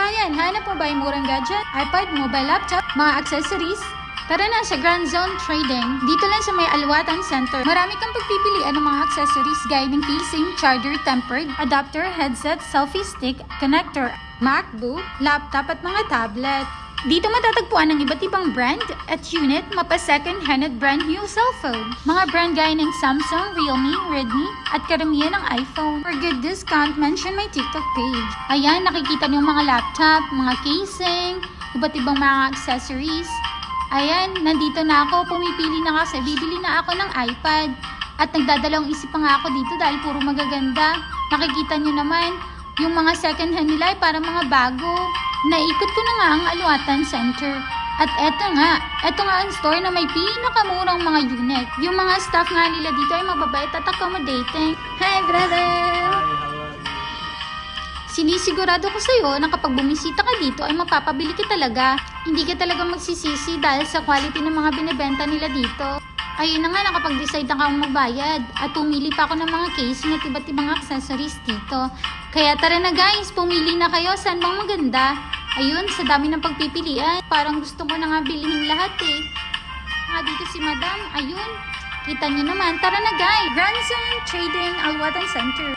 kababayan, hanap mo ba yung murang gadget, iPad, mobile laptop, mga accessories? Tara na sa Grand Zone Trading. Dito lang sa may Alwatan Center. Marami kang pagpipilian ng mga accessories gaya ng casing, charger, tempered, adapter, headset, selfie stick, connector, MacBook, laptop at mga tablet. Dito matatagpuan ng iba't ibang brand at unit mapa second-hand at brand new cellphone. Mga brand gaya ng Samsung, Realme, Redmi at karamihan ng iPhone. For good discount, mention my TikTok page. Ayan, nakikita niyo mga laptop, mga casing, iba't ibang mga accessories. Ayan, nandito na ako. Pumipili na kasi. Bibili na ako ng iPad. At nagdadalawang isip pa nga ako dito dahil puro magaganda. Nakikita niyo naman, yung mga second hand nila ay para mga bago. Naikot ko na nga ang Alwatan Center. At eto nga ang store na may pinakamurang mga unit. Yung mga staff nga nila dito ay mababait at accommodating. Hi, brother! Sinisigurado ko sa'yo na kapag bumisita ka dito ay mapapabili ka talaga. Hindi ka talaga magsisisi dahil sa quality ng mga binibenta nila dito. Ayun na nga, nakapag-decide na akong magbayad at pumili pa ako ng mga casing at iba't ibang accessories dito. Kaya tara na guys, pumili na kayo, saan bang maganda? Ayun, sa dami ng pagpipilian, parang gusto ko na nga bilhin lahat eh. Dito si madam, ayun, kita niyo naman, tara na guys, Grand Zone Trading Alwatan Center.